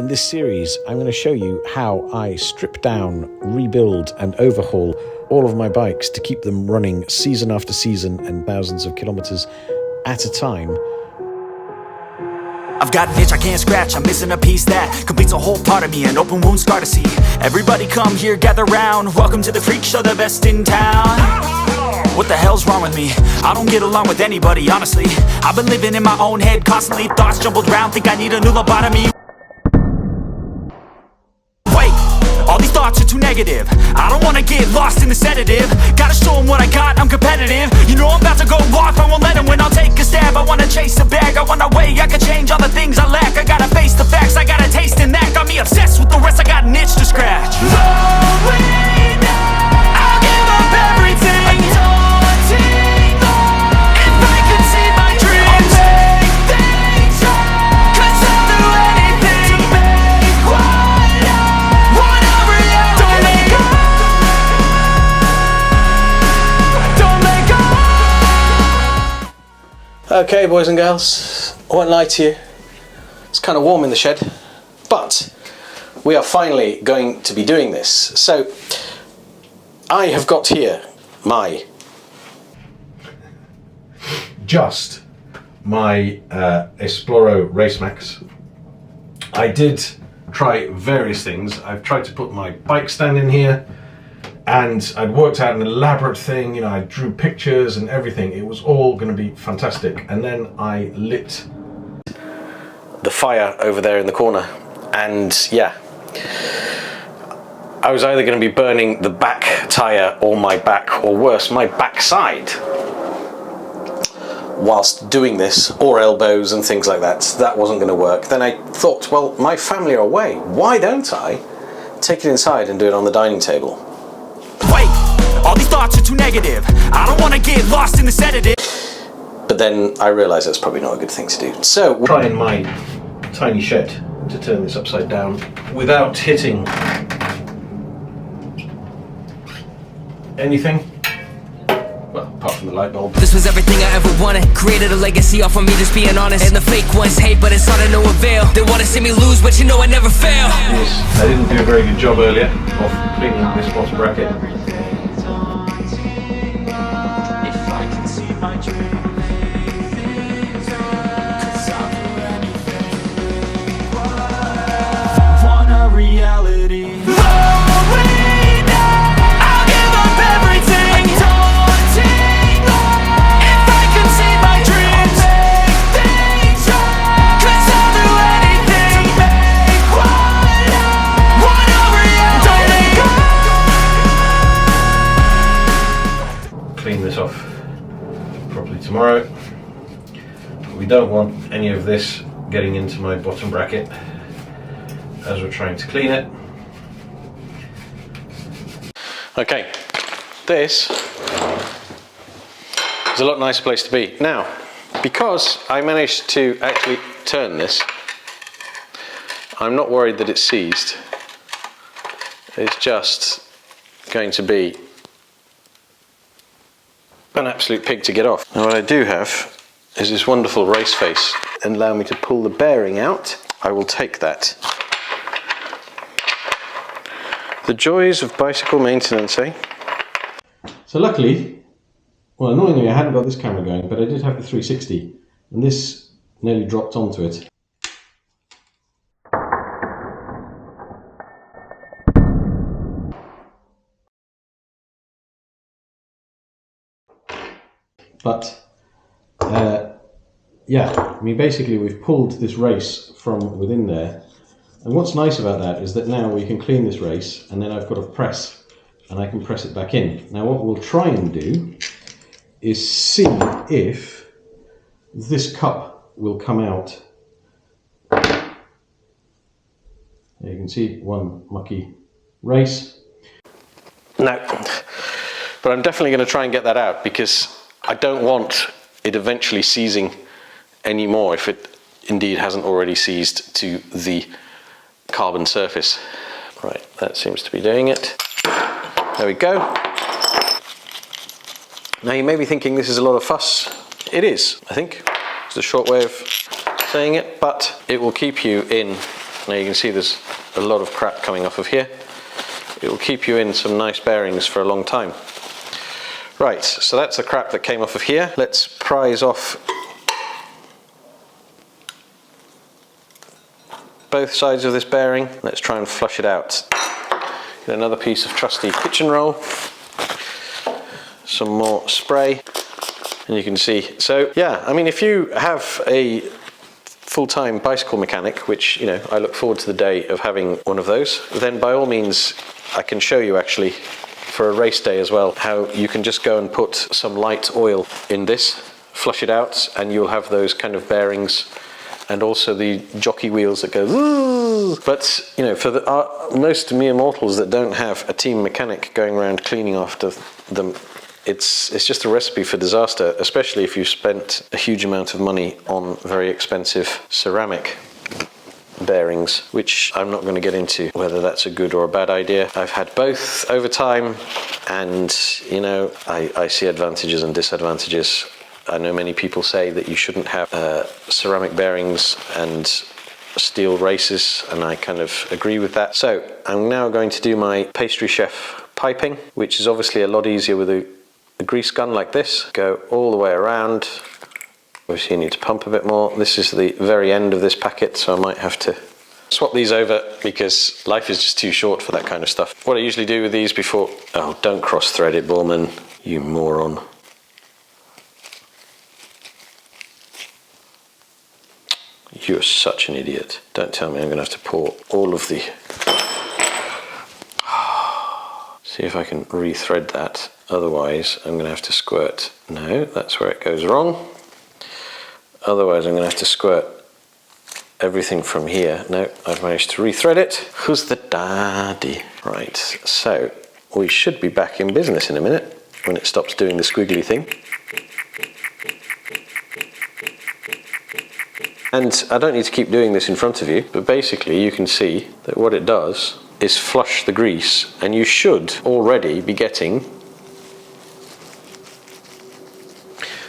In this series, I'm going to show you how I strip down, rebuild and overhaul all of my bikes to keep them running season after season and thousands of kilometers at a time. I've got an itch I can't scratch, I'm missing a piece that completes a whole part of me, an open wound scar to see. Everybody come here, gather round, welcome to the freak show, the best in town. What the hell's wrong with me? I don't get along with anybody, honestly. I've been living in my own head constantly, thoughts jumbled round, think I need a new lobotomy. Wait, all these thoughts are too negative. I don't wanna get lost in the sedative. Gotta show them what I got, I'm competitive. You know I'm about to go off, I won't let them win, I'll take a stab. I wanna chase a bag, I wanna weigh, I can change all the things I lack. I gotta face the facts, I got a taste in that. Got me obsessed with the rest, I got an itch to scratch. I'll give up everything. Okay, boys and girls, I won't lie to you, it's kind of warm in the shed, but we are finally going to be doing this. So, I have got here my Exploro Racemax. I did try various things. I've tried to put my bike stand in here, and I'd worked out an elaborate thing, you know, I drew pictures and everything. It was all going to be fantastic. And then I lit the fire over there in the corner. And yeah, I was either going to be burning the back tyre or my back, or worse, my backside, whilst doing this, or elbows and things like that. So that wasn't going to work. Then I thought, well, my family are away. Why don't I take it inside and do it on the dining table? Wait, all these thoughts are too negative. I don't want to get lost in the sedative. But then I realised that's probably not a good thing to do. So we'll try in my tiny shed to turn this upside down without hitting anything. Well, apart from the light bulb. This was everything I ever wanted. Created a legacy off of me just being honest. And the fake ones hate, but it's all to no avail. They want to see me lose, but you know I never fail. Yes, I didn't do a very good job earlier of cleaning this bottom bracket. Want a reality. Clean this off properly tomorrow. We don't want any of this getting into my bottom bracket as we're trying to clean it. Okay, this is a lot nicer place to be. Now, because I managed to actually turn this, I'm not worried that it's seized. It's just going to be an absolute pig to get off. Now what I do have is this wonderful race face, and allow me to pull the bearing out. I will take that. The joys of bicycle maintenance, eh? So luckily, well, annoyingly I hadn't got this camera going, but I did have the 360, and this nearly dropped onto it. But yeah, I mean, basically we've pulled this race from within there, and what's nice about that is that now we can clean this race, and then I've got a press and I can press it back in. Now what we'll try and do is see if this cup will come out. There you can see one mucky race. No, but I'm definitely going to try and get that out, because I don't want it eventually seizing anymore if it indeed hasn't already seized to the carbon surface. Right, that seems to be doing it. There we go. Now you may be thinking this is a lot of fuss. It is, I think. It's a short way of saying it, but it will keep you in Now you can see there's a lot of crap coming off of here. It will keep you in some nice bearings for a long time. Right, so that's the crap that came off of here. Let's prise off both sides of this bearing. Let's try and flush it out. Get another piece of trusty kitchen roll, some more spray, and you can see. So yeah, I mean, if you have a full-time bicycle mechanic, which, you know, I look forward to the day of having one of those, then by all means I can show you actually for a race day as well how you can just go and put some light oil in this, flush it out, and you'll have those kind of bearings, and also the jockey wheels that go woo. But you know, for the most mere mortals that don't have a team mechanic going around cleaning after them, it's just a recipe for disaster, especially if you've spent a huge amount of money on very expensive ceramic bearings, which I'm not going to get into whether that's a good or a bad idea. I've had both over time, and you know, I see advantages and disadvantages. I know many people say that you shouldn't have ceramic bearings and steel races, and I kind of agree with that. So I'm now going to do my pastry chef piping, which is obviously a lot easier with a grease gun like this. Go all the way around. Obviously you need to pump a bit more. This is the very end of this packet, so I might have to swap these over because life is just too short for that kind of stuff. What I usually do with these before... Oh, don't cross-thread it, Borrman, you moron. You're such an idiot. Don't tell me I'm going to have to pour all of the... See if I can re-thread that. Otherwise, I'm going to have to squirt. No, that's where it goes wrong. Otherwise, I'm going to have to squirt everything from here. No, I've managed to re-thread it. Who's the daddy? Right, so we should be back in business in a minute when it stops doing the squiggly thing. And I don't need to keep doing this in front of you, but basically you can see that what it does is flush the grease, and you should already be getting...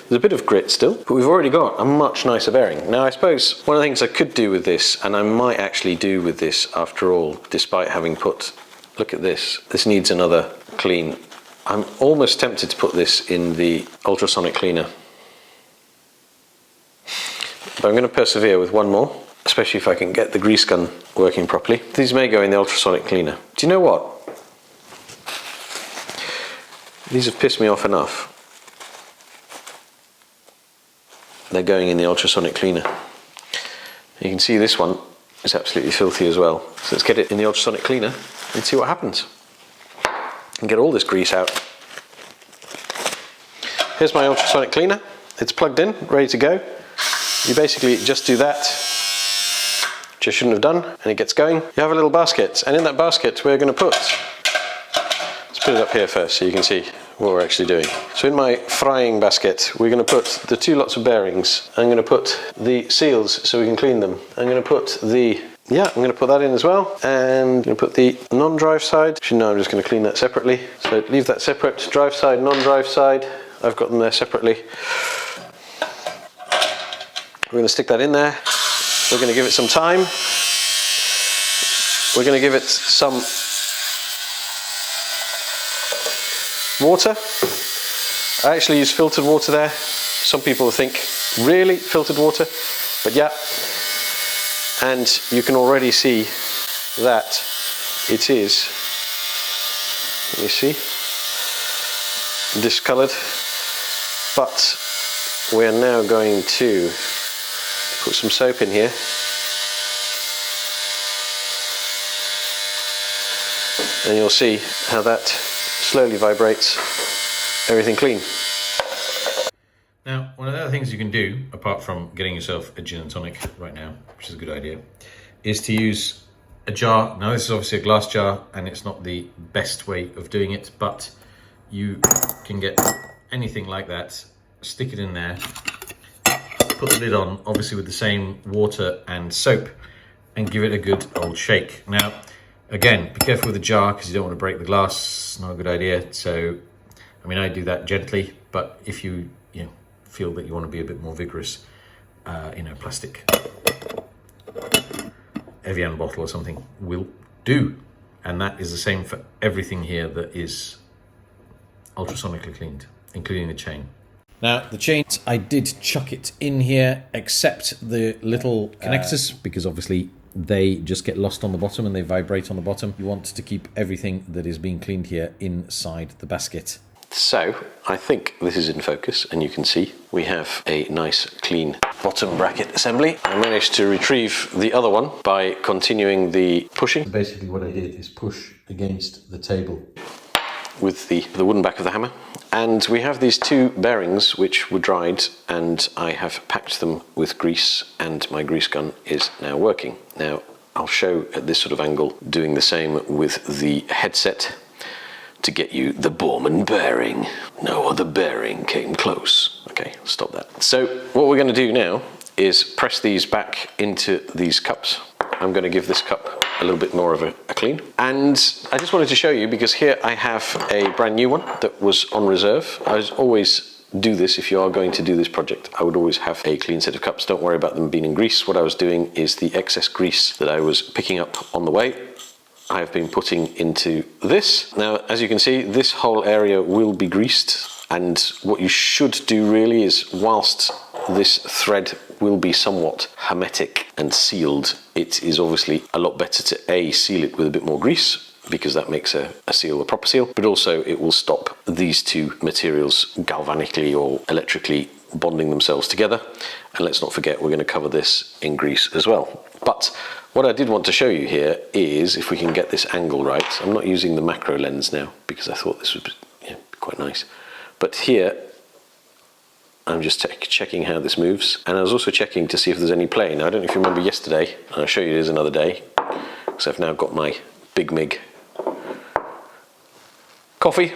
There's a bit of grit still, but we've already got a much nicer bearing. Now I suppose one of the things I could do with this, and I might actually do with this after all, despite having put... Look at this, this needs another clean. I'm almost tempted to put this in the ultrasonic cleaner. But I'm going to persevere with one more, especially if I can get the grease gun working properly. These may go in the ultrasonic cleaner. Do you know what? These have pissed me off enough. They're going in the ultrasonic cleaner. You can see this one is absolutely filthy as well. So let's get it in the ultrasonic cleaner and see what happens. And get all this grease out. Here's my ultrasonic cleaner. It's plugged in, ready to go. You basically just do that, which I shouldn't have done, and it gets going. You have a little basket, and in that basket we're going to put... Let's put it up here first so you can see what we're actually doing. So in my frying basket we're going to put the two lots of bearings. I'm going to put the seals so we can clean them. I'm going to put the... Yeah, I'm going to put that in as well, and I'm going to put the non-drive side. Actually no, I'm just going to clean that separately. So leave that separate, drive side, non-drive side. I've got them there separately. We're going to stick that in there. We're going to give it some time. We're going to give it some water. I actually use filtered water there. Some people think, really, filtered water? But yeah. And you can already see that it is, let me see, discoloured. But we're now going to put some soap in here. And you'll see how that slowly vibrates everything clean. Now, one of the other things you can do, apart from getting yourself a gin and tonic right now, which is a good idea, is to use a jar. Now this is obviously a glass jar and it's not the best way of doing it, but you can get anything like that, stick it in there, put the lid on, obviously with the same water and soap, and give it a good old shake. Now, again, be careful with the jar because you don't want to break the glass. It's not a good idea. So, I mean, I do that gently, but if you feel that you want to be a bit more vigorous, plastic Evian bottle or something will do. And that is the same for everything here that is ultrasonically cleaned, including the chain. Now, the chains, I did chuck it in here, except the little connectors, because obviously they just get lost on the bottom and they vibrate on the bottom. You want to keep everything that is being cleaned here inside the basket. So, I think this is in focus, and you can see we have a nice clean bottom bracket assembly. I managed to retrieve the other one by continuing the pushing. Basically what I did is push against the table with the wooden back of the hammer. And we have these two bearings which were dried, and I have packed them with grease, and my grease gun is now working. Now, I'll show at this sort of angle doing the same with the headset to get you the Borrman bearing. No other bearing came close. Okay, stop that. So what we're going to do now is press these back into these cups. I'm going to give this cup a little bit more of a clean. And I just wanted to show you, because here I have a brand new one that was on reserve. I always do this if you are going to do this project. I would always have a clean set of cups. Don't worry about them being in grease. What I was doing is the excess grease that I was picking up on the way, I have been putting into this. Now, as you can see, this whole area will be greased. And what you should do really is, whilst this thread will be somewhat hermetic and sealed, it is obviously a lot better to seal it with a bit more grease, because that makes a seal a proper seal, but also it will stop these two materials galvanically or electrically bonding themselves together. And let's not forget, we're going to cover this in grease as well. But what I did want to show you here is, if we can get this angle right, I'm not using the macro lens now because I thought this would be quite nice. But here, I'm just checking how this moves. And I was also checking to see if there's any play. Now, I don't know if you remember yesterday, and I'll show you this another day, because I've now got my Big Mig coffee,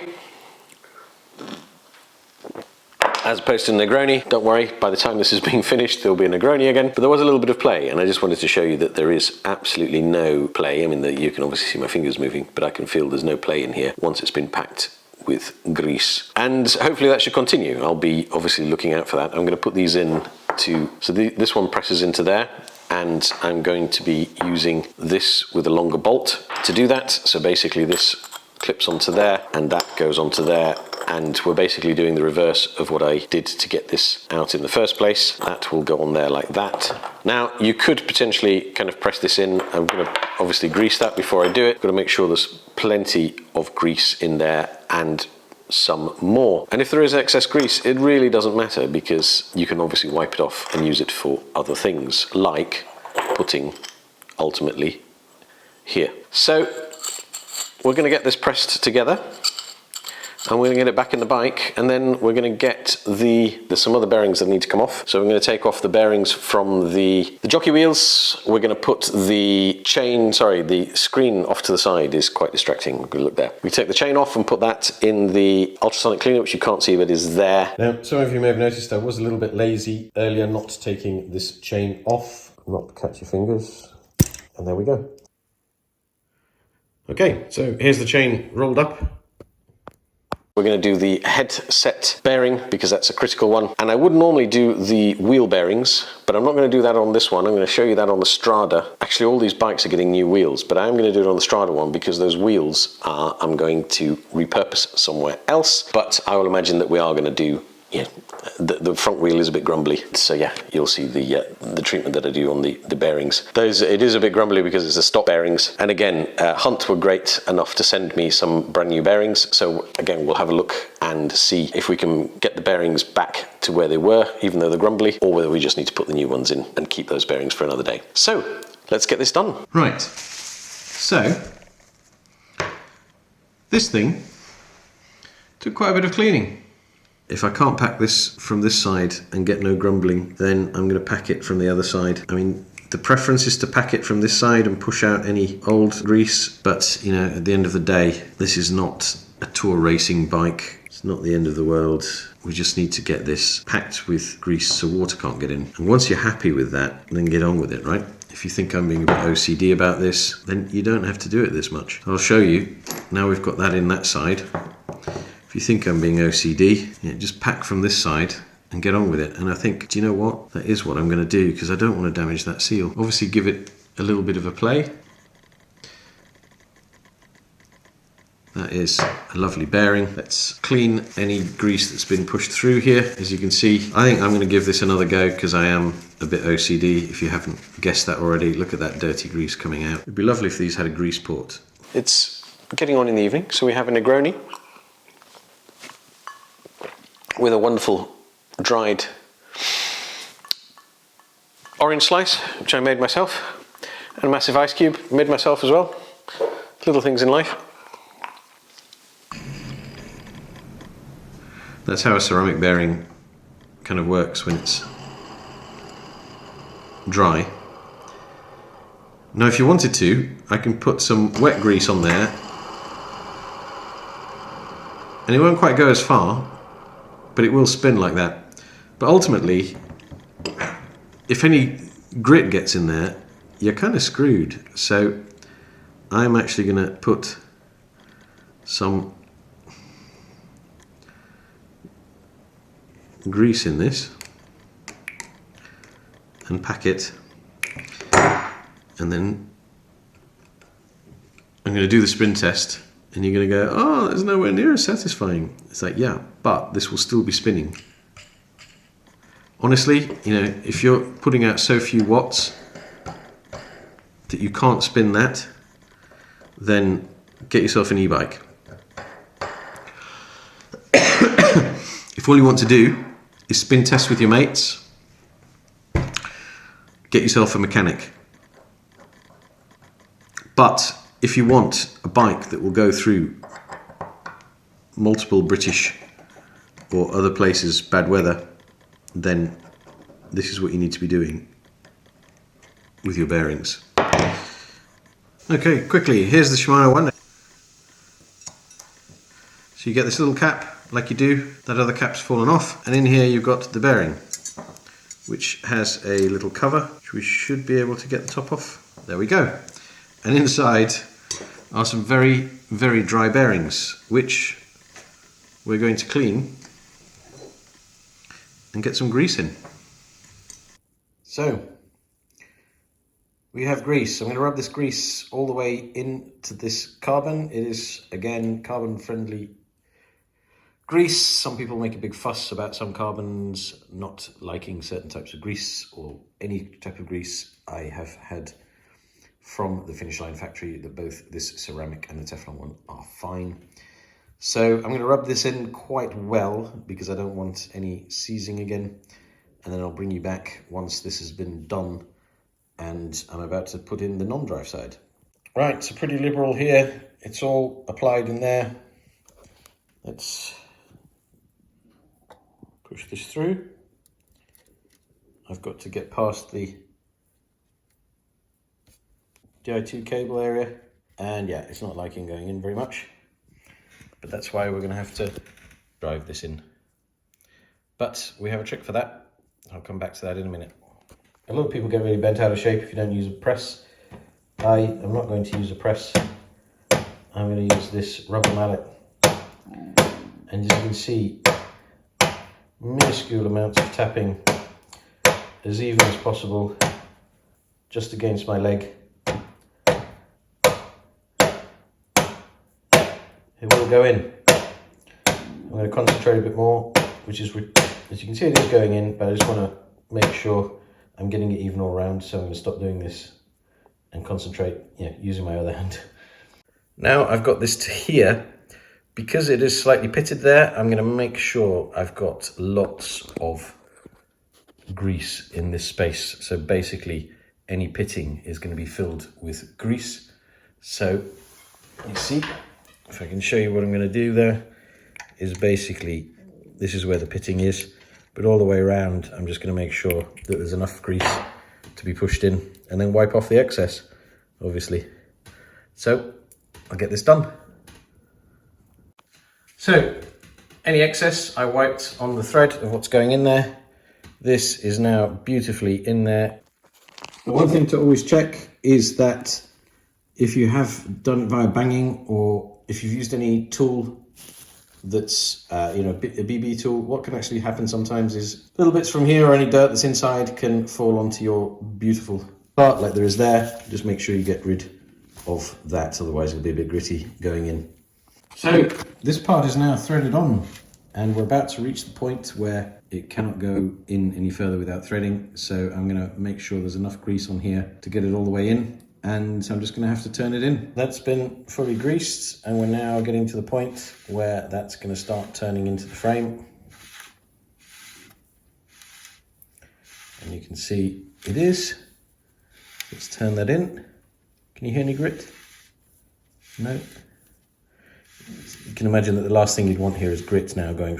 as opposed to Negroni. Don't worry, by the time this is being finished, there'll be a Negroni again. But there was a little bit of play, and I just wanted to show you that there is absolutely no play. I mean, you can obviously see my fingers moving, but I can feel there's no play in here once it's been packed with grease. And hopefully that should continue. I'll be obviously looking out for that. I'm going to put these in to, so this one presses into there, and I'm going to be using this with a longer bolt to do that. So basically this clips onto there, and that goes onto there, and we're basically doing the reverse of what I did to get this out in the first place. That will go on there like that. Now, you could potentially kind of press this in. I'm going to obviously grease that before I do it. Got to make sure there's plenty of grease in there and some more. And if there is excess grease, it really doesn't matter, because you can obviously wipe it off and use it for other things, like putting ultimately here. So we're going to get this pressed together, and we're going to get it back in the bike, and then we're going to get there's some other bearings that need to come off. So we're going to take off the bearings from the jockey wheels. We're going to put the chain, the screen off to the side is quite distracting. We're going to look there. We take the chain off and put that in the ultrasonic cleaner, which you can't see but is there. Now, some of you may have noticed I was a little bit lazy earlier not taking this chain off. Not catch your fingers. And there we go. Okay, so here's the chain rolled up. We're going to do the headset bearing, because that's a critical one. And I would normally do the wheel bearings, but I'm not going to do that on this one. I'm going to show you that on the Strada. Actually, all these bikes are getting new wheels, but I am going to do it on the Strada one, because those wheels I'm going to repurpose somewhere else. But I will imagine that we are going to do, the front wheel is a bit grumbly. So yeah, you'll see the treatment that I do on the bearings. It is a bit grumbly because it's the stock bearings. And again, Hunt were great enough to send me some brand new bearings. So again, we'll have a look and see if we can get the bearings back to where they were, even though they're grumbly, or whether we just need to put the new ones in and keep those bearings for another day. So let's get this done. Right. So this thing took quite a bit of cleaning. If I can't pack this from this side and get no grumbling, then I'm going to pack it from the other side. I mean, the preference is to pack it from this side and push out any old grease, but at the end of the day, this is not a tour racing bike. It's not the end of the world. We just need to get this packed with grease so water can't get in. And once you're happy with that, then get on with it, right? If you think I'm being a bit OCD about this, then you don't have to do it this much. I'll show you. Now we've got that in that side. If you think I'm being OCD, just pack from this side and get on with it. And I think, do you know what? That is what I'm going to do, because I don't want to damage that seal. Obviously give it a little bit of a play. That is a lovely bearing. Let's clean any grease that's been pushed through here. As you can see, I think I'm going to give this another go because I am a bit OCD, if you haven't guessed that already. Look at that dirty grease coming out. It'd be lovely if these had a grease port. It's getting on in the evening, so we have a Negroni with a wonderful dried orange slice, which I made myself, and a massive ice cube, made myself as well. Little things in life. That's how a ceramic bearing kind of works when it's dry. Now if you wanted to, I can put some wet grease on there and it won't quite go as far, but it will spin like that. But ultimately, if any grit gets in there, you're kind of screwed. So I'm actually going to put some grease in this and pack it, and then I'm going to do the spin test, and you're going to go, oh, that's nowhere near as satisfying. It's like, yeah, but this will still be spinning. Honestly, you know, if you're putting out so few watts that you can't spin that, then get yourself an e-bike. If all you want to do is spin test with your mates, get yourself a mechanic. But if you want a bike that will go through multiple British or other places bad weather, then this is what you need to be doing with your bearings. Okay, quickly, here's the Shimano one. So you get this little cap, like you do, that other cap's fallen off, and in here you've got the bearing, which has a little cover, which we should be able to get the top off. There we go. And inside are some very, very dry bearings, which we're going to clean and get some grease in. So, we have grease. I'm going to rub this grease all the way into this carbon. It is, again, carbon-friendly grease. Some people make a big fuss about some carbons not liking certain types of grease, or any type of grease. I have had from the Finish Line factory that both this ceramic and the Teflon one are fine. So I'm going to rub this in quite well because I don't want any seizing again, and then I'll bring you back once this has been done and I'm about to put in the non-drive side. Right, so pretty liberal here. It's all applied in there. Let's push this through. I've got to get past the DI2 cable area, and yeah, it's not liking going in very much, but that's why we're going to have to drive this in. But we have a trick for that. I'll come back to that in a minute. A lot of people get really bent out of shape if you don't use a press. I am not going to use a press. I'm going to use this rubber mallet, and as you can see, minuscule amounts of tapping, as even as possible, just against my leg. It will go in. I'm going to concentrate a bit more, which is, as you can see, it is going in, but I just want to make sure I'm getting it even all around, so I'm going to stop doing this and concentrate, using my other hand. Now I've got this to here. Because it is slightly pitted there, I'm going to make sure I've got lots of grease in this space. So basically, any pitting is going to be filled with grease. So you see, if I can show you what I'm going to do there, is basically, this is where the pitting is, but all the way around, I'm just going to make sure that there's enough grease to be pushed in, and then wipe off the excess, obviously. So I'll get this done. So, any excess I wiped on the thread of what's going in there. This is now beautifully in there. The one thing to always check is that if you have done it via banging, or if you've used any tool that's, a BB tool, what can actually happen sometimes is little bits from here or any dirt that's inside can fall onto your beautiful part like there is there. Just make sure you get rid of that, otherwise it'll be a bit gritty going in. So this part is now threaded on, and we're about to reach the point where it cannot go in any further without threading. So I'm going to make sure there's enough grease on here to get it all the way in, and I'm just going to have to turn it in. That's been fully greased, and we're now getting to the point where that's going to start turning into the frame. And you can see it is. Let's turn that in. Can you hear any grit? No. You can imagine that the last thing you'd want here is grit now going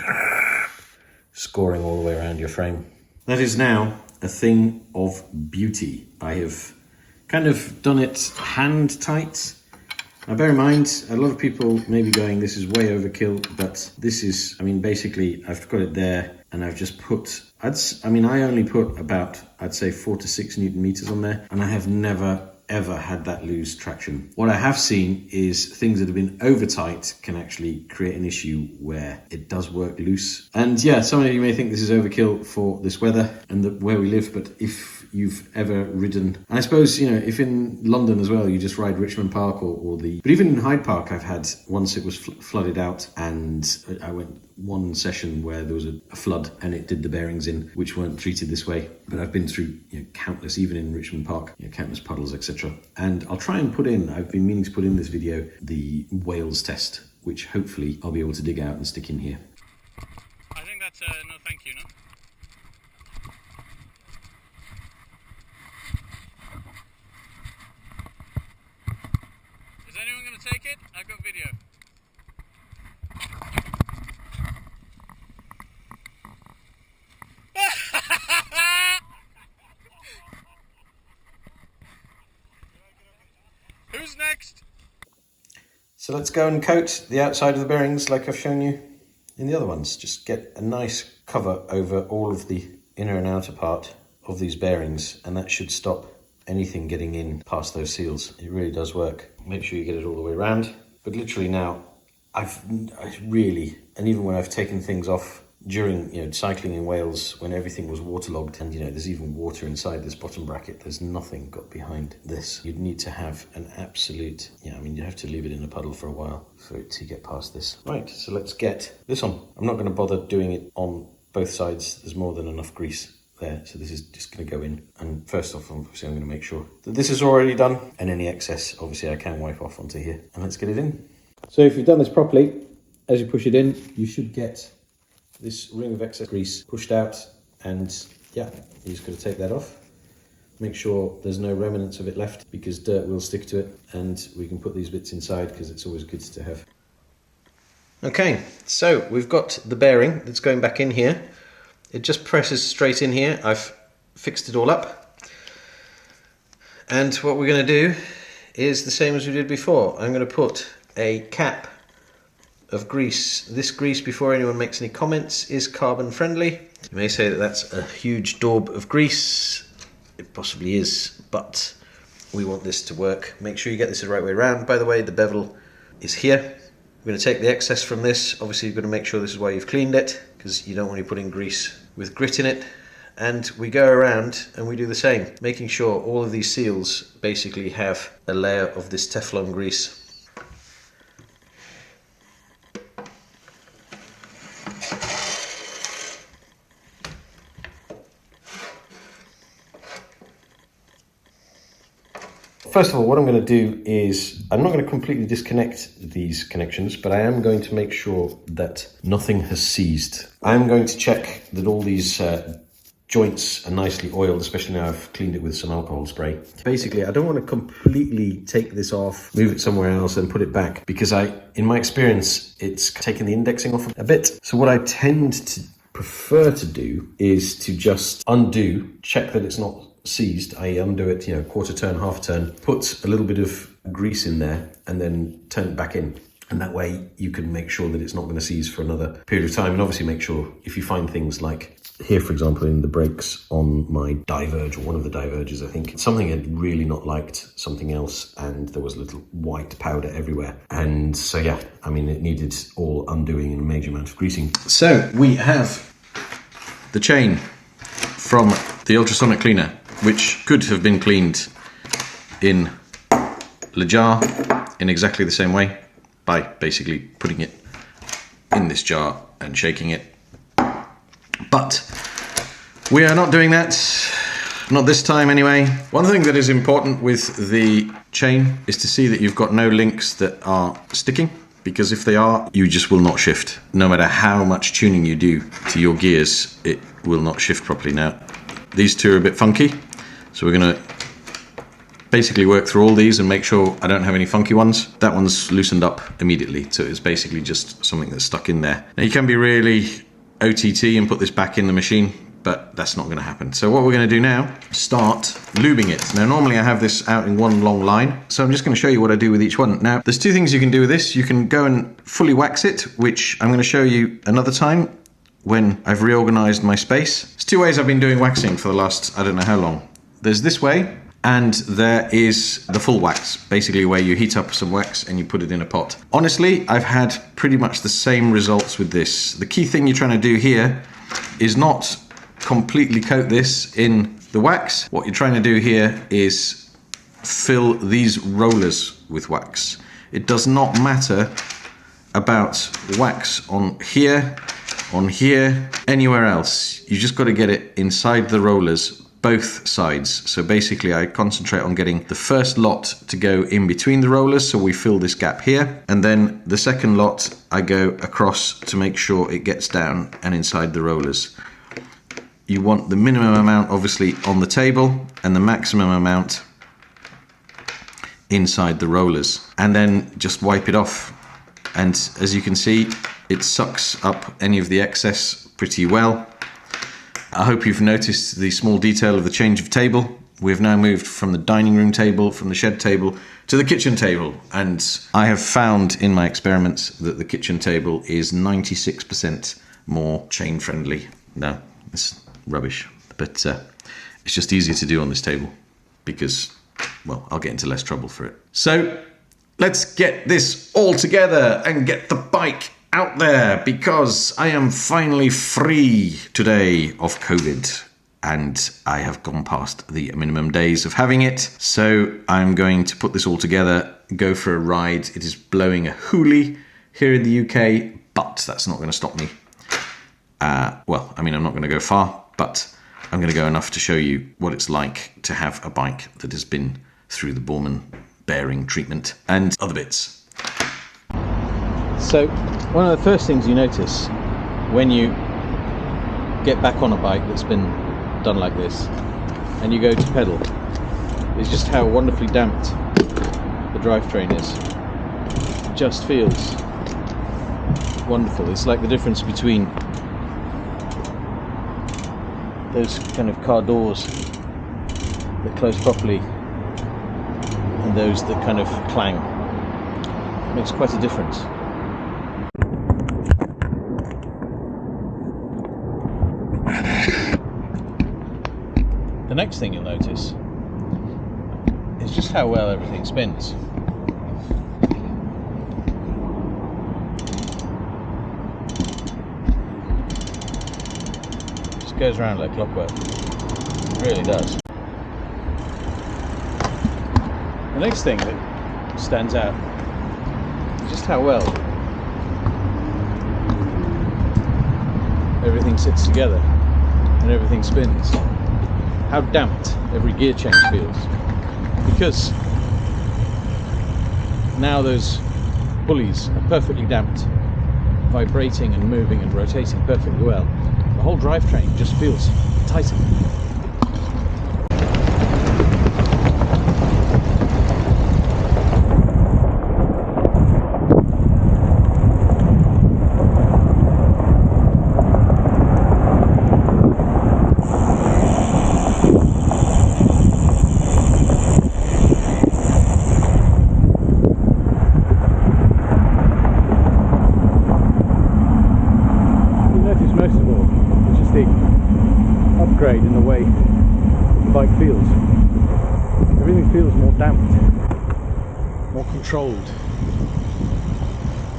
scoring all the way around your frame. That is now a thing of beauty. I have kind of done it hand tight. Now bear in mind, a lot of people may be going, this is way overkill, but this is, I mean, basically I've got it there and I've just put, I only put about, I'd say 4 to 6 Newton meters on there, and I have never ever had that lose traction. What I have seen is things that have been over tight can actually create an issue where it does work loose. And yeah, some of you may think this is overkill for this weather and where we live, but if you've ever ridden, and I suppose, you know, if in London as well, you just ride Richmond Park but even in Hyde Park, I've had, once it was flooded out, and I went one session where there was a flood and it did the bearings in, which weren't treated this way. But I've been through, you know, countless, even in Richmond Park, you know, countless puddles, etc. And I'll try and put in, I've been meaning to put in this video, the Wales test, which hopefully I'll be able to dig out and stick in here. I think that's no thank you, no? Is anyone going to take it? I've got video. Who's next? So let's go and coat the outside of the bearings like I've shown you in the other ones. Just get a nice cover over all of the inner and outer part of these bearings, and that should stop anything getting in past those seals. It really does work. Make sure you get it all the way around. But literally now, I really, and even when I've taken things off during, you know, cycling in Wales, when everything was waterlogged, and, you know, there's even water inside this bottom bracket, there's nothing got behind this. You'd need to have an absolute, yeah, I mean, you have to leave it in a puddle for a while for it to get past this. Right, so let's get this on. I'm not going to bother doing it on both sides. There's more than enough grease there, so this is just going to go in. And first off, obviously I'm going to make sure that this is already done, and any excess obviously I can wipe off onto here. And let's get it in. So if you've done this properly, as you push it in, you should get this ring of excess grease pushed out, and yeah, you're just going to take that off. Make sure there's no remnants of it left, because dirt will stick to it, and we can put these bits inside because it's always good to have. Okay, so we've got the bearing that's going back in here. It just presses straight in here. I've fixed it all up. And what we're going to do is the same as we did before. I'm going to put a cap of grease. This grease, before anyone makes any comments, is carbon friendly. You may say that that's a huge daub of grease. It possibly is, but we want this to work. Make sure you get this the right way around. By the way, the bevel is here. We're going to take the excess from this. Obviously, you've got to make sure this is why you've cleaned it, because you don't want to be putting grease with grit in it. And we go around and we do the same, making sure all of these seals basically have a layer of this Teflon grease. First of all, what I'm going to do is, I'm not going to completely disconnect these connections, but I am going to make sure that nothing has seized. I'm going to check that all these joints are nicely oiled, especially now I've cleaned it with some alcohol spray. Basically, I don't want to completely take this off, move it somewhere else and put it back, because in my experience, it's taken the indexing off a bit. So what I tend to prefer to do is to just undo, check that it's not seized, I undo it, you know, quarter turn, half turn, put a little bit of grease in there and then turn it back in. And that way you can make sure that it's not going to seize for another period of time. And obviously make sure, if you find things like here, for example, in the brakes on my diverge, or one of the diverges, I think, something had really not liked something else, and there was a little white powder everywhere. And so, yeah, I mean, it needed all undoing and a major amount of greasing. So we have the chain from the ultrasonic cleaner. which could have been cleaned in the jar in exactly the same way by basically putting it in this jar and shaking it. But we are not doing that, not this time anyway. One thing that is important with the chain is to see that you've got no links that are sticking, because if they are, you just will not shift. No matter how much tuning you do to your gears, it will not shift properly. Now, these two are a bit funky, so we're gonna basically work through all these and make sure I don't have any funky ones. That one's loosened up immediately, so it's basically just something that's stuck in there. Now, you can be really OTT and put this back in the machine, but that's not going to happen. So what we're going to do now, start lubing it. Now, normally I have this out in one long line, so I'm just going to show you what I do with each one. Now, there's two things you can do with this. You can go and fully wax it, which I'm going to show you another time when I've reorganized my space. There's two ways I've been doing waxing for the last, I don't know how long. There's this way, and there is the full wax, basically where you heat up some wax and you put it in a pot. Honestly, I've had pretty much the same results with this. The key thing you're trying to do here is not completely coat this in the wax. What you're trying to do here is fill these rollers with wax. It does not matter about wax on here, anywhere else. You just got to get it inside the rollers, both sides. So basically I concentrate on getting the first lot to go in between the rollers, so we fill this gap here, and then the second lot I go across to make sure it gets down and inside the rollers. You want the minimum amount obviously on the table and the maximum amount inside the rollers, and then just wipe it off. And as you can see, it sucks up any of the excess pretty well. I hope you've noticed the small detail of the change of table. We've now moved from the dining room table, from the shed table, to the kitchen table. And I have found in my experiments that the kitchen table is 96% more chain friendly. No, it's rubbish, but it's just easier to do on this table because, well, I'll get into less trouble for it. So let's get this all together and get the bike out there, because I am finally free today of COVID and I have gone past the minimum days of having it. So I'm going to put this all together, go for a ride. It is blowing a hoolie here in the UK, but that's not going to stop me. Well, I mean, I'm not going to go far, but I'm going to go enough to show you what it's like to have a bike that has been through the Borrman bearing treatment and other bits. So one of the first things you notice when you get back on a bike that's been done like this and you go to pedal is just how wonderfully damped the drivetrain is. It just feels wonderful. It's like the difference between those kind of car doors that close properly and those that kind of clang. It makes quite a difference. The next thing you'll notice is just how well everything spins. Just goes around like clockwork. It really does. The next thing that stands out is just how well everything sits together and everything spins. How damped every gear change feels, because now those pulleys are perfectly damped, vibrating and moving and rotating perfectly well. The whole drivetrain just feels tighter. In the way the bike feels. Everything feels more damped, more controlled,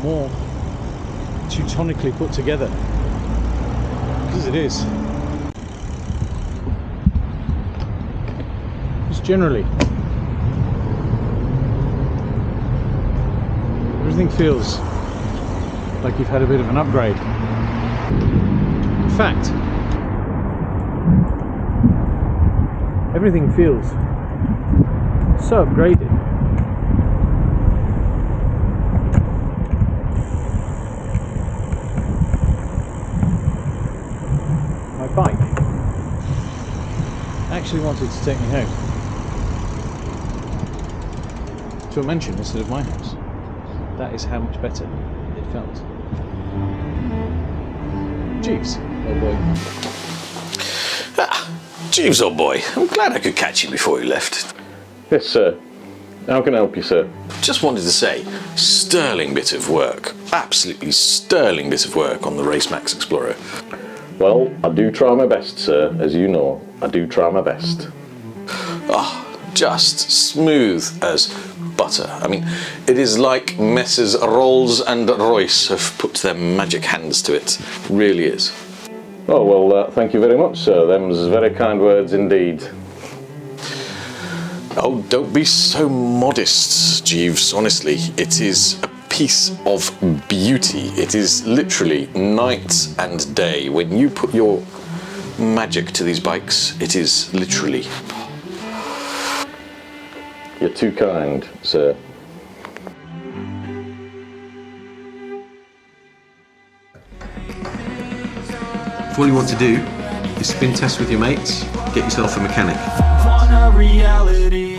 more teutonically put together, because it is. generally. Everything feels like you've had a bit of an upgrade. In fact, everything feels so upgraded. My bike actually wanted to take me home to a mansion instead of my house. That is how much better it felt. Jeeves, old boy. Jeeves, old boy, I'm glad I could catch you before you left. Yes, sir. How can I help you, sir? Just wanted to say, sterling bit of work. Absolutely sterling bit of work on the Racemax Explorer. Well, I do try my best, sir. As you know, I do try my best. Just smooth as butter. I mean, it is like Messrs. Rolls and Royce have put their magic hands to it. It really is. Oh, well, thank you very much, sir. Them's very kind words indeed. Oh, don't be so modest, Jeeves. Honestly, it is a piece of beauty. It is literally night and day. When you put your magic to these bikes, it is literally... You're too kind, sir. All you want to do is spin test with your mates, get yourself a mechanic. Want a reality